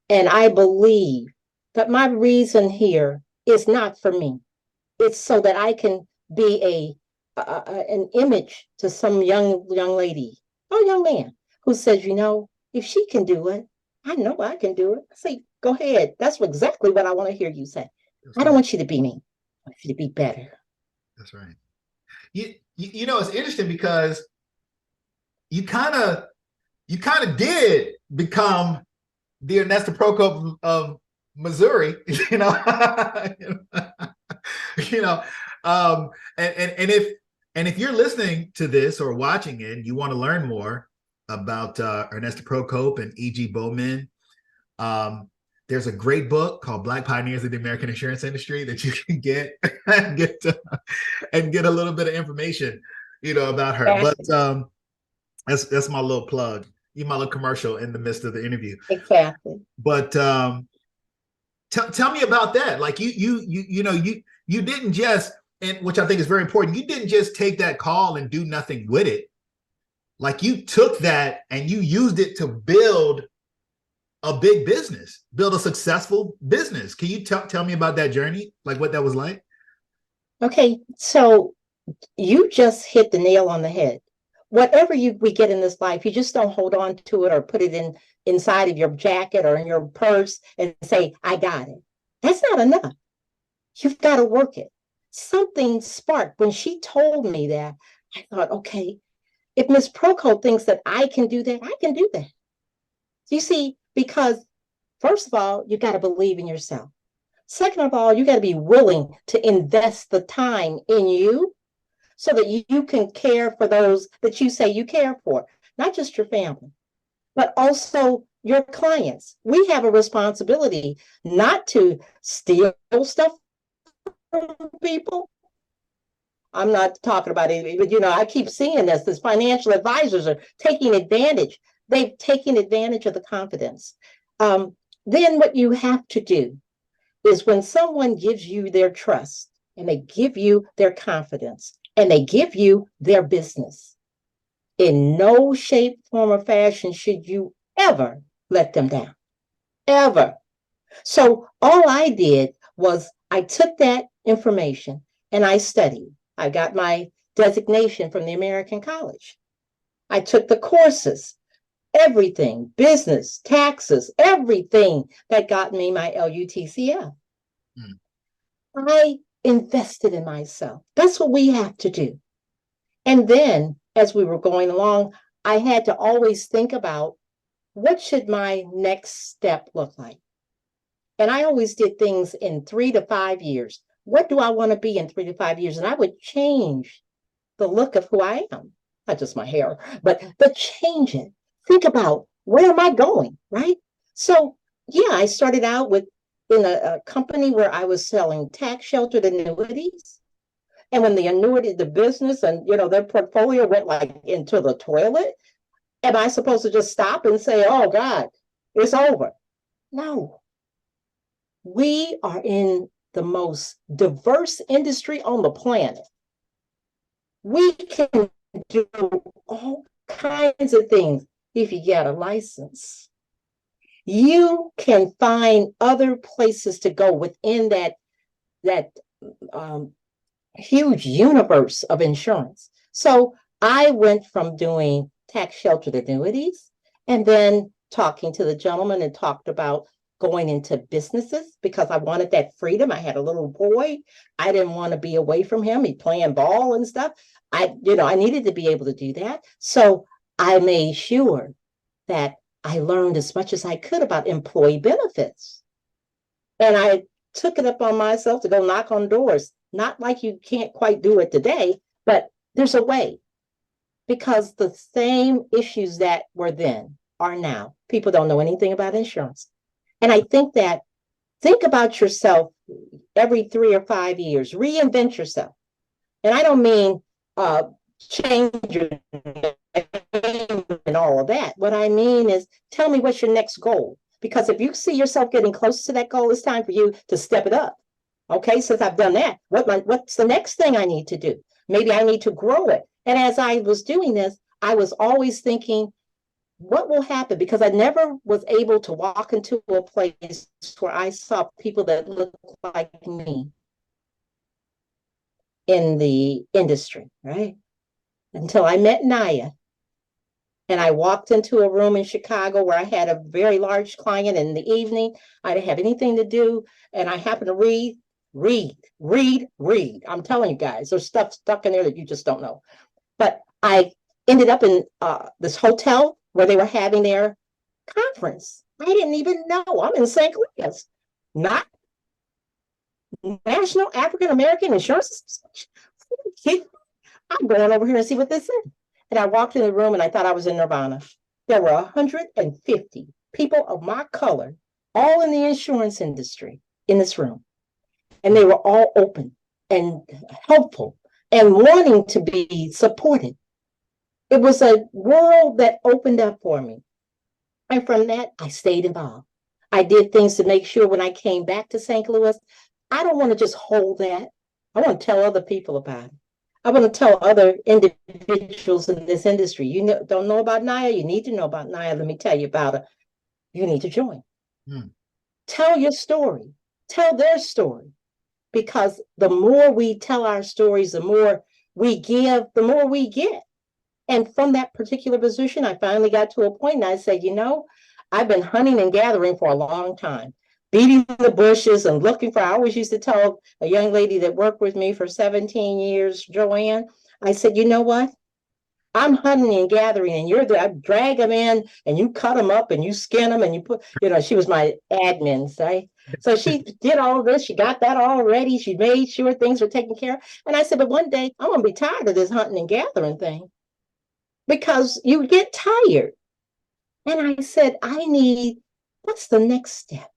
And I believe that my reason here is not for me. It's so that I can be an image to some young lady or young man who says, if she can do it, I know I can do it. I say, go ahead. That's exactly what I want to hear you say. That's I don't right. want you to be me. I want you to be better. That's right. You know, it's interesting because you kind of you kind of did become the Ernesto Prokop of Missouri, you know. you know, and if you're listening to this or watching it, and you want to learn more about Ernesto Prokop and E.G. Bowman. Um, there's a great book called Black Pioneers of the American Insurance Industry that you can get and get a little bit of information, you know, about her. But Exactly. that's my little plug, my little commercial in the midst of the interview. Exactly. But tell me about that. Like you know you didn't just, and which I think is very important. You didn't just take that call and do nothing with it. Like you took that and you used it to build a big business, build a successful business. Can you tell me about that journey? Like what that was like? Okay. So you just hit the nail on the head. Whatever we get in this life, you just don't hold on to it or put it inside of your jacket or in your purse and say, I got it. That's not enough. You've got to work it. Something sparked when she told me that. I thought, okay, if Miss Proco thinks that I can do that, I can do that. You see, because first of all, you got to believe in yourself. Second of all, you got to be willing to invest the time in you so that you can care for those that you say you care for, not just your family, but also your clients. We have a responsibility not to steal stuff from people. I'm not talking about it, but I keep seeing this. Financial advisors are taking advantage. They've taken advantage of the confidence. Then what you have to do is when someone gives you their trust and they give you their confidence and they give you their business, in no shape, form, or fashion should you ever let them down. Ever. So all I did was I took that information and I studied. I got my designation from the American College. I took the courses, everything, business, taxes, everything that got me my LUTCF. Mm. I invested in myself. That's what we have to do. And then as we were going along, I had to always think about what should my next step look like? And I always did things in 3 to 5 years. What do I want to be in 3 to 5 years? And I would change the look of who I am, not just my hair, but change it. Think about where am I going, right? So yeah, I started out in a company where I was selling tax sheltered annuities. And when the business and their portfolio went like into the toilet, am I supposed to just stop and say, oh God, it's over? No. We are in the most diverse industry on the planet. We can do all kinds of things if you get a license. You can find other places to go within that um, huge universe of insurance. So I went from doing tax sheltered annuities and then talking to the gentleman and talked about going into businesses because I wanted that freedom. I had a little boy. I didn't want to be away from him. He playing ball and stuff. I needed to be able to do that. So I made sure that I learned as much as I could about employee benefits. And I took it up on myself to go knock on doors. Not like you can't quite do it today, but there's a way because the same issues that were then are now. People don't know anything about insurance. And I think about yourself every 3 or 5 years, reinvent yourself. And I don't mean change your name and all of that. What I mean is tell me what's your next goal. Because if you see yourself getting close to that goal, it's time for you to step it up. Okay, since I've done that, what's the next thing I need to do? Maybe I need to grow it. And as I was doing this, I was always thinking, what will happen? Because I never was able to walk into a place where I saw people that looked like me in the industry, right? Until I met Naya. And I walked into a room in Chicago where I had a very large client in the evening. I didn't have anything to do. And I happened to read. I'm telling you guys, there's stuff stuck in there that you just don't know. But I ended up in this hotel where they were having their conference. I didn't even know. I'm in St. Louis, not National African American Insurance Association. I'm going over here and see what this is. And I walked in the room and I thought I was in Nirvana. There were 150 people of my color, all in the insurance industry in this room. And they were all open and helpful and wanting to be supported. It was a world that opened up for me. And from that, I stayed involved. I did things to make sure when I came back to St. Louis, I don't want to just hold that. I want to tell other people about it. I want to tell other individuals in this industry, don't know about NIA, you need to know about NIA. Let me tell you about it. You need to join. Tell your story. Tell their story. Because the more we tell our stories, the more we give, the more we get. And from that particular position, I finally got to a point and I said, I've been hunting and gathering for a long time, beating the bushes and looking for, I always used to tell a young lady that worked with me for 17 years, Joanne, I said, you know what? I'm hunting and gathering, and you're there. I drag them in, and you cut them up, and you skin them, and you put, she was my admin, right? So she did all this. She got that all ready. She made sure things were taken care of. And I said, but one day I'm going to be tired of this hunting and gathering thing because you get tired. And I said, what's the next step?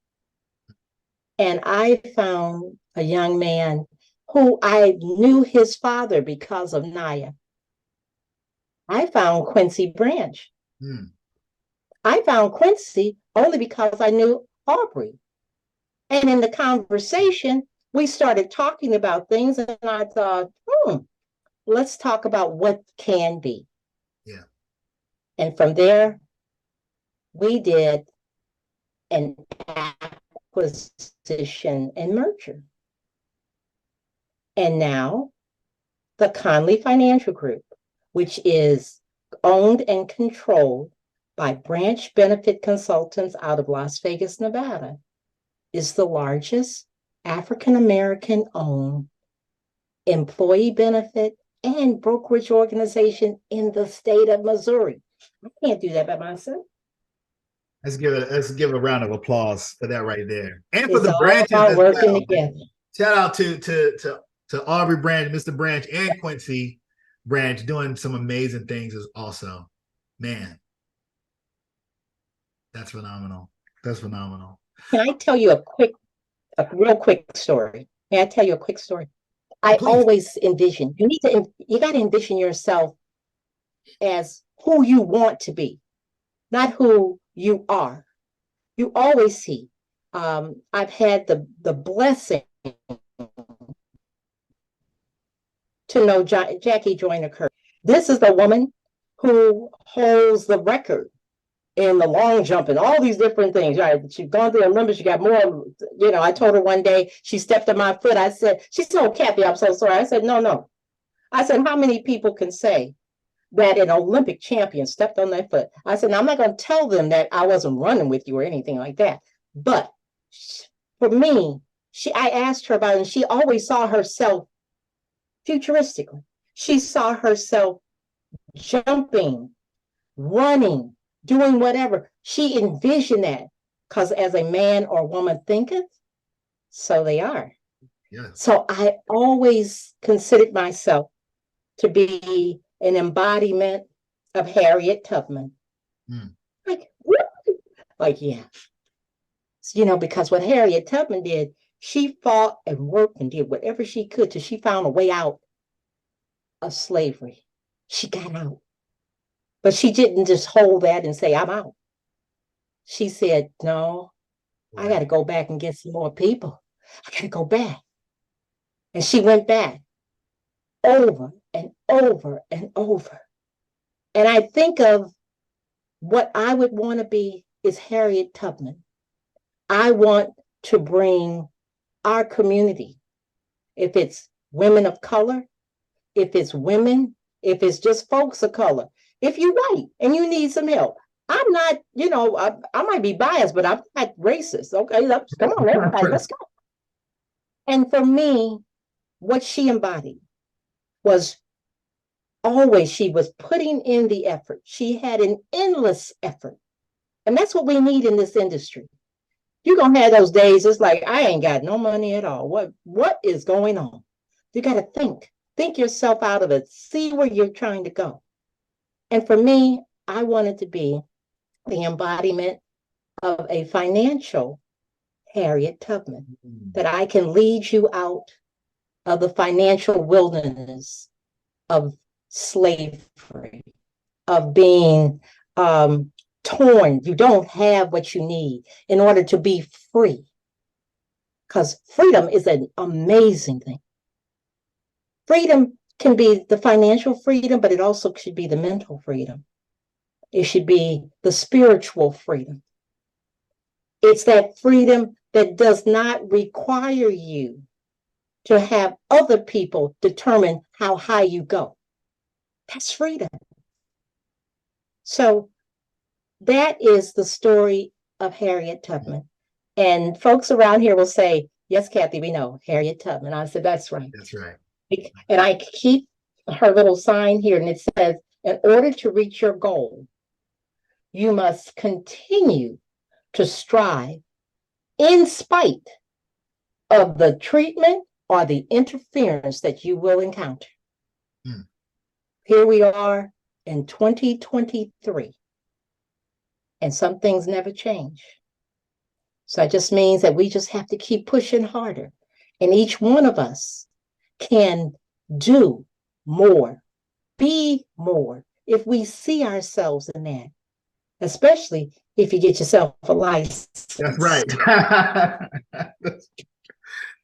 And I found a young man who I knew his father because of NIA. I found Quincy Branch. I found Quincy only because I knew Aubrey. And in the conversation, we started talking about things, and I thought, let's talk about what can be. Yeah. And from there, we did an acquisition and merger. And now the Conley Financial Group, which is owned and controlled by Branch Benefit Consultants out of Las Vegas, Nevada, is the largest African-American owned employee benefit and brokerage organization in the state of Missouri. I can't do that by myself. Let's give a round of applause for that right there, and for It's the all branches about as working well. together. Shout out to Aubrey Branch, Mr. Branch, and Quincy Branch doing some amazing things also. Man, that's phenomenal. That's phenomenal. Can I tell you a real quick story? May I tell you a quick story? I always envision, you got to envision yourself as who you want to be, not who you are. You always see. I've had the blessing to know Jackie Joyner Kerr. This is the woman who holds the record in the long jump and all these different things. Right? She's gone through, and remember, she got more. I told her one day, she stepped on my foot. I said, she told Kathy, I'm so sorry. I said, no. I said, how many people can say that an Olympic champion stepped on their foot? I said, now, I'm not going to tell them that I wasn't running with you or anything like that. But for me, I asked her about it, and she always saw herself futuristically. She saw herself jumping, running, doing whatever. She envisioned that, because as a man or woman thinketh, so they are. Yeah. So I always considered myself to be an embodiment of Harriet Tubman. Yeah. So, because what Harriet Tubman did, she fought and worked and did whatever she could till she found a way out of slavery. She got out. But she didn't just hold that and say, I'm out. She said, no, I got to go back and get some more people. I got to go back. And she went back over and over and over. And I think of what I would want to be is Harriet Tubman. I want to bring our community, if it's women of color, if it's women, if it's just folks of color, If you're white and you need some help, I'm not, I might be biased, but I'm not racist. Okay, come on, everybody, let's go. And for me, what she embodied was always, she was putting in the effort. She had an endless effort. And that's what we need in this industry. You're going to have those days, it's like, I ain't got no money at all. What is going on? You got to think yourself out of it, see where you're trying to go. And for me, I wanted to be the embodiment of a financial Harriet Tubman, that I can lead you out of the financial wilderness of slavery, of being torn. You don't have what you need in order to be free. Because freedom is an amazing thing. Freedom can be the financial freedom, but it also should be the mental freedom. It should be the spiritual freedom. It's that freedom that does not require you to have other people determine how high you go. That's freedom. So that is the story of Harriet Tubman. And folks around here will say, yes, Kathy, we know Harriet Tubman. I said, that's right. That's right. And I keep her little sign here, and it says, in order to reach your goal, you must continue to strive in spite of the treatment or the interference that you will encounter. Here we are in 2023, and some things never change. So it just means that we just have to keep pushing harder, and each one of us can do more, be more, if we see ourselves in that, especially if you get yourself a license. That's right.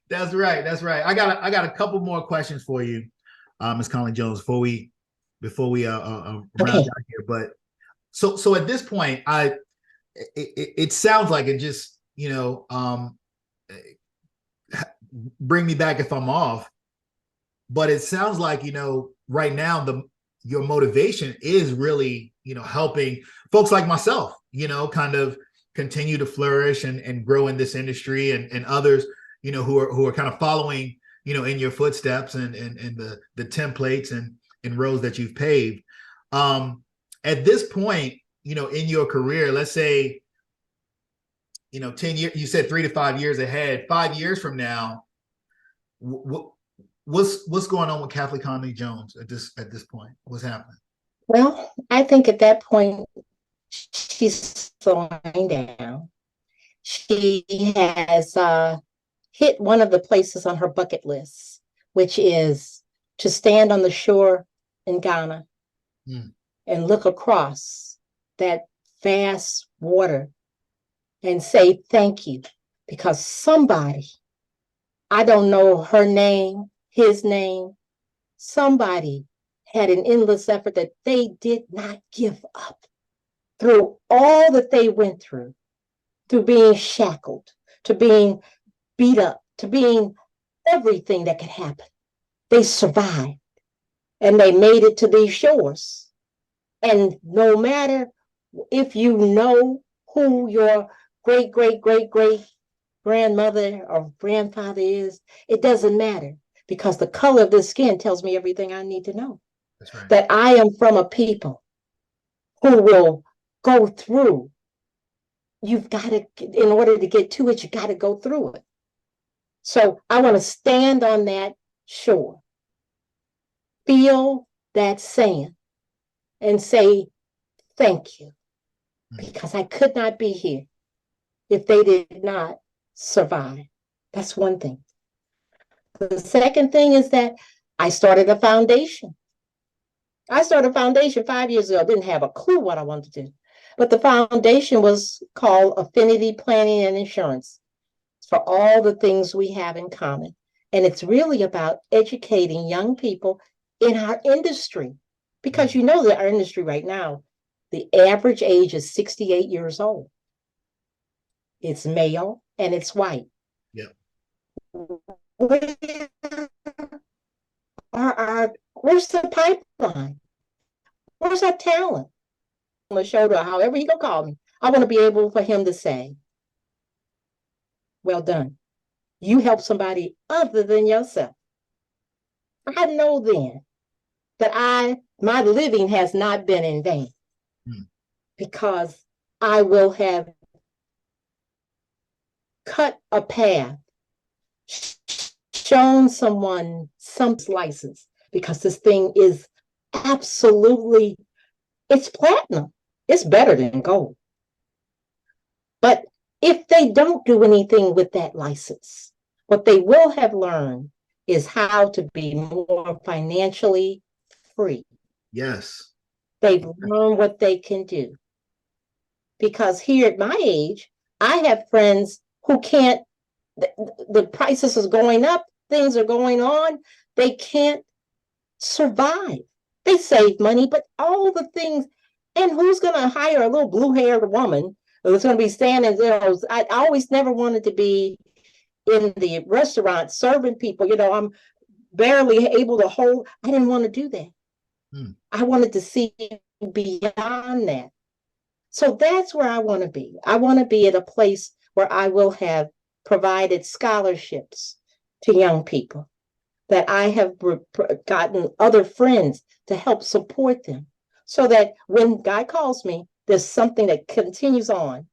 That's right. That's right. I got a couple more questions for you, Ms. Conley Jones, before we round out here. But so at this point, it sounds like it just, bring me back if I'm off, but it sounds like, right now your motivation is really, helping folks like myself, kind of continue to flourish and grow in this industry, and others, who are kind of following, in your footsteps and the templates and roads that you've paved. At this point, in your career, let's say, 10 years, you said 3 to 5 years ahead, 5 years from now, what's going on with Kathleen Conley Jones at this point? What's happening? Well, I think at that point, she's slowing down. She has hit one of the places on her bucket list, which is to stand on the shore in Ghana and look across that vast water and say thank you, because somebody, I don't know her name, his name, somebody had an endless effort that they did not give up through all that they went through being shackled, to being beat up, to being everything that could happen. They survived and they made it to these shores. And no matter if you know who your great, great, great, great grandmother or grandfather is, it doesn't matter, because the color of the skin tells me everything I need to know. That's right. That I am from a people who will go through. You've got to, in order to get to it, you got to go through it. So I want to stand on that shore, feel that sand, and say thank you, because I could not be here if they did not survive. That's one thing. The second thing is that I started a foundation. I started a foundation 5 years ago. I didn't have a clue what I wanted to do. But the foundation was called Affinity Planning and Insurance, for all the things we have in common. And it's really about educating young people in our industry, because you know that our industry right now, the average age is 68 years old. It's male and it's white. Yeah. Where's the pipeline? Where's that talent? On the shoulder, however he gonna call me. I want to be able for him to say, well done. You help somebody other than yourself. I know then that my living has not been in vain, because I will have cut a path, shown someone some slices, because this thing is absolutely, it's platinum. It's better than gold. But if they don't do anything with that license, what they will have learned is how to be more financially free. Yes. They've learned what they can do. Because here at my age, I have friends who can't, the prices is going up, things are going on, they can't survive. They save money, but all the things, and who's going to hire a little blue-haired woman who's going to be standing there? I always never wanted to be in the restaurant serving people. You know, I'm barely able to hold. I didn't want to do that. I wanted to see beyond that. So that's where I want to be. I want to be at a place where I will have provided scholarships to young people, that I have gotten other friends to help support them, so that when God calls me, there's something that continues on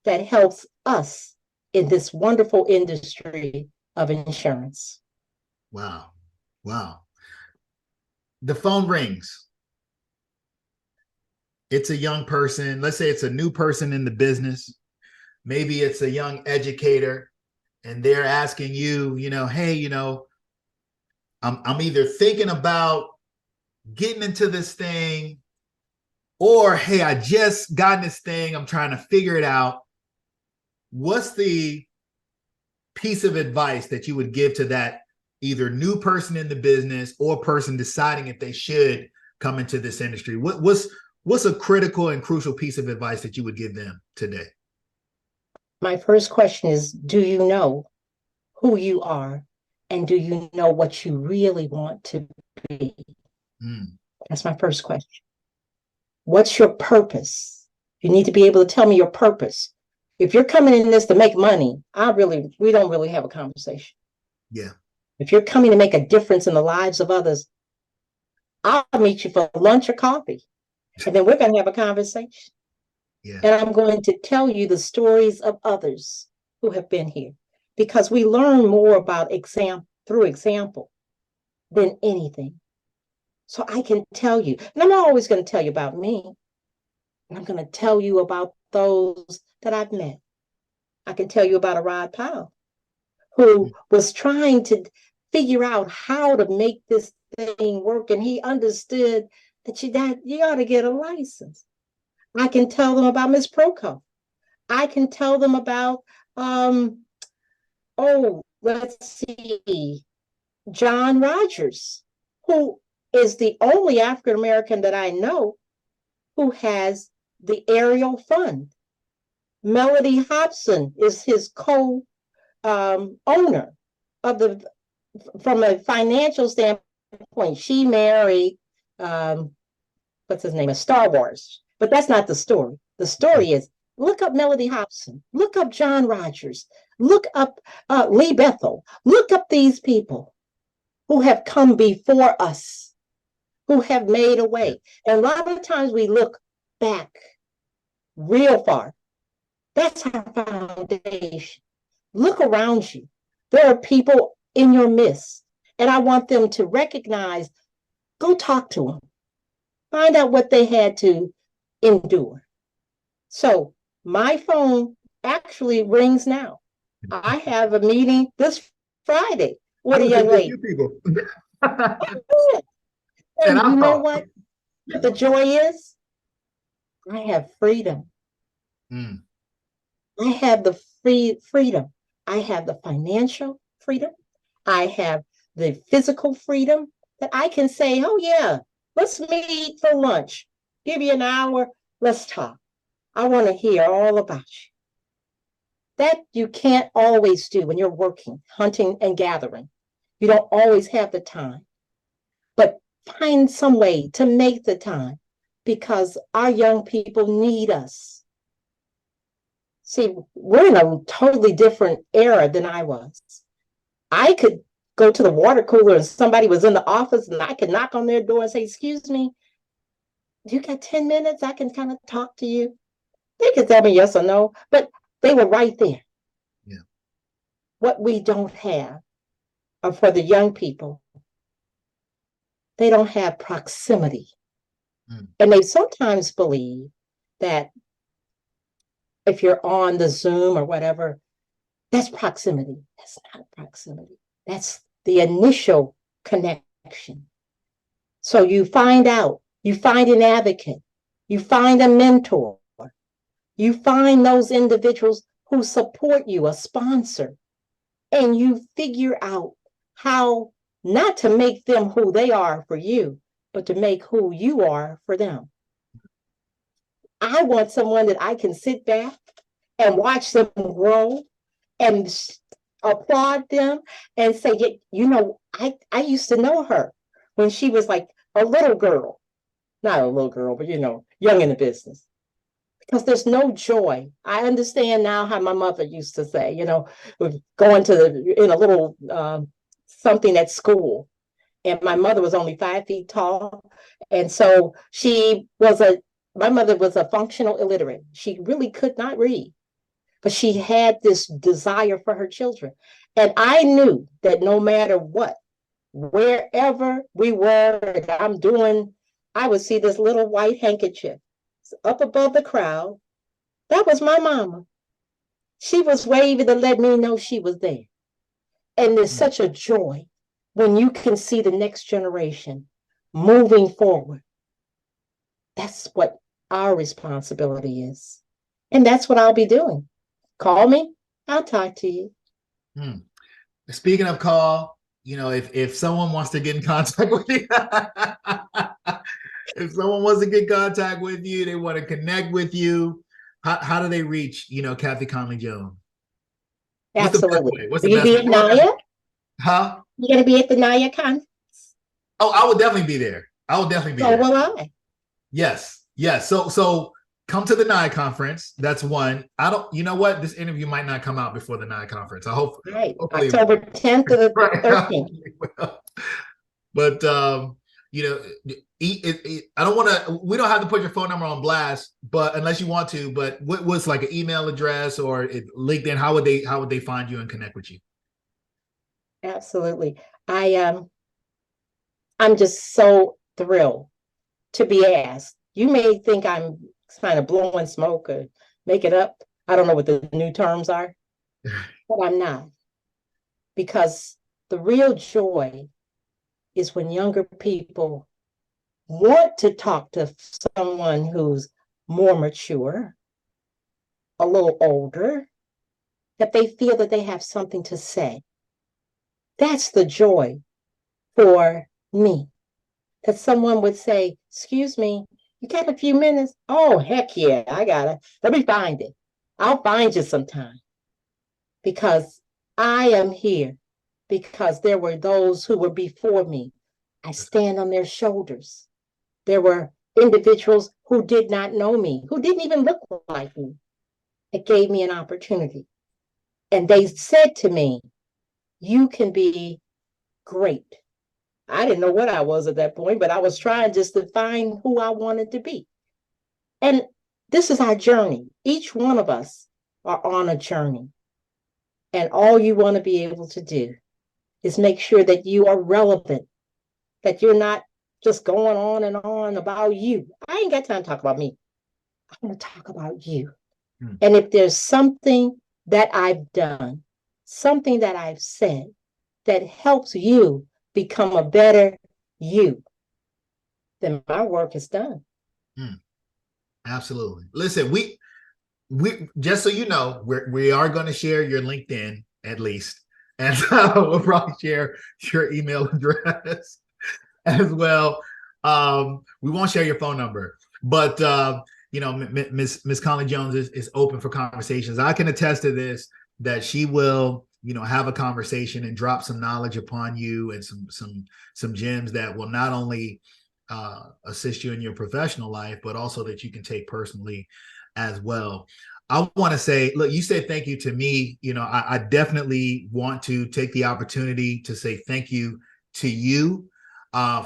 that helps us in this wonderful industry of insurance. Wow. Wow. The phone rings. It's a young person. Let's say it's a new person in the business. Maybe it's a young educator, and they're asking you, hey, I'm either thinking about getting into this thing, or, hey, I just got in this thing, I'm trying to figure it out. What's the piece of advice that you would give to that either new person in the business or person deciding if they should come into this industry? What's a critical and crucial piece of advice that you would give them today? My first question is, do you know who you are? And do you know what you really want to be? That's my first question. What's your purpose? You need to be able to tell me your purpose. If you're coming in this to make money, we don't really have a conversation. Yeah. If you're coming to make a difference in the lives of others, I'll meet you for lunch or coffee, and then we're going to have a conversation. Yeah. And I'm going to tell you the stories of others who have been here, because we learn more about through example than anything. So I can tell you, and I'm not always going to tell you about me. I'm going to tell you about those that I've met. I can tell you about a Rod Powell who was trying to figure out how to make this thing work, and he understood that you ought to get a license. I can tell them about Miss Proco. I can tell them about let's see, John Rogers, who is the only African American that I know who has the Ariel Fund. Melody Hobson is his co-owner of from a financial standpoint. She married, what's his name, Star Wars. But that's not the story. The story is, look up Melody Hobson, look up John Rogers, look up Lee Bethel, look up these people who have come before us, who have made a way. And a lot of times we look back real far. That's our foundation. Look around you. There are people in your midst, and I want them to recognize, go talk to them. Find out what they had to endure. So my phone actually rings now. I have a meeting this Friday with a young lady. And you know what the joy is? I have freedom. I have the freedom. I have the financial freedom. I have the physical freedom that I can say, oh yeah, let's meet for lunch. Give you an hour. Let's talk. I want to hear all about you. That you can't always do when you're working, hunting and gathering. You don't always have the time. But find some way to make the time. because our young people need us. See, we're in a totally different era than I was. I could go to the water cooler and somebody was in the office and I could knock on their door and say, excuse me, you got 10 minutes? I can kind of talk to you. They could tell me yes or no, but they were right there. Yeah. What we don't have are for the young people, they don't have proximity. And they sometimes believe that if you're on the Zoom or whatever, that's proximity. That's not proximity. That's the initial connection. So you find out, you find an advocate, you find a mentor, you find those individuals who support you, a sponsor, and you figure out how not to make them who they are for you, but to make who you are for them. I want someone that I can sit back and watch them grow and applaud them and say, you know, I used to know her when she was like a little girl, not a little girl, but, you know, young in the business. Because there's no joy. I understand now how my mother used to say, you know, going in a little something at school. And my mother was only 5 feet tall. And so my mother was a functional illiterate. She really could not read, but she had this desire for her children. And I knew that no matter what, wherever we were, I would see this little white handkerchief up above the crowd. That was my mama. She was waving to let me know she was there. And there's such a joy when you can see the next generation moving forward. That's what our responsibility is. And that's what I'll be doing. Call me, I'll talk to you. Speaking of call, you know, if someone wants to get in contact with you, if someone wants to get in contact with you, they want to connect with you, how do they reach, you know, Kathy Conley Jones? Absolutely. What's Will the you be at NIA? Huh? You going to be at the NIA conference? Oh, I would definitely be there. So will I. Yes. So come to the NIA conference. That's one. You know what? This interview might not come out before the NIA conference. I hope. Right. October 10th to the 13th. But, you know, I don't want to, we don't have to put your phone number on blast, but unless you want to, but what's like an email address or LinkedIn, how would they find you and connect with you? Absolutely. I'm just so thrilled to be asked. You may think I'm kind of blowing smoke or make it up. I don't know what the new terms are, but I'm not. Because the real joy is when younger people want to talk to someone who's more mature, a little older, that they feel that they have something to say. That's the joy for me. That someone would say, excuse me, you got a few minutes? Oh, heck yeah, I got it. Let me find it. I'll find you sometime. Because I am here. Because there were those who were before me. I stand on their shoulders. There were individuals who did not know me, who didn't even look like me. It gave me an opportunity. And they said to me, you can be great. I didn't know what I was at that point, but I was trying just to find who I wanted to be. And this is our journey. Each one of us are on a journey. And all you want to be able to do is make sure that you are relevant, that you're not just going on and on about you. I ain't got time to talk about me. I want to talk about you. And if there's something that I've done, something that I've said that helps you become a better you, then my work is done. Absolutely. Listen, we just so you know, we are going to share your LinkedIn at least, and we'll probably share your email address as well. We won't share your phone number, but you know, Miss Conley Jones is open for conversations. I can attest to this, that she will, you know, have a conversation and drop some knowledge upon you and some gems that will not only assist you in your professional life, but also that you can take personally as well. I want to say, look, you said thank you to me. You know, I definitely want to take the opportunity to say thank you to you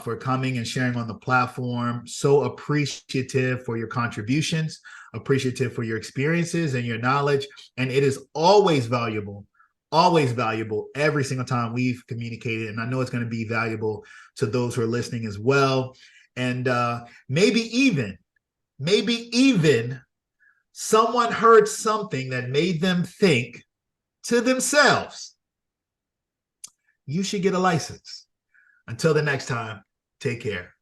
for coming and sharing on the platform. So appreciative for your contributions, appreciative for your experiences and your knowledge. And it is always valuable every single time we've communicated. And I know it's going to be valuable to those who are listening as well. And maybe even someone heard something that made them think to themselves, you should get a license. Until the next time, take care.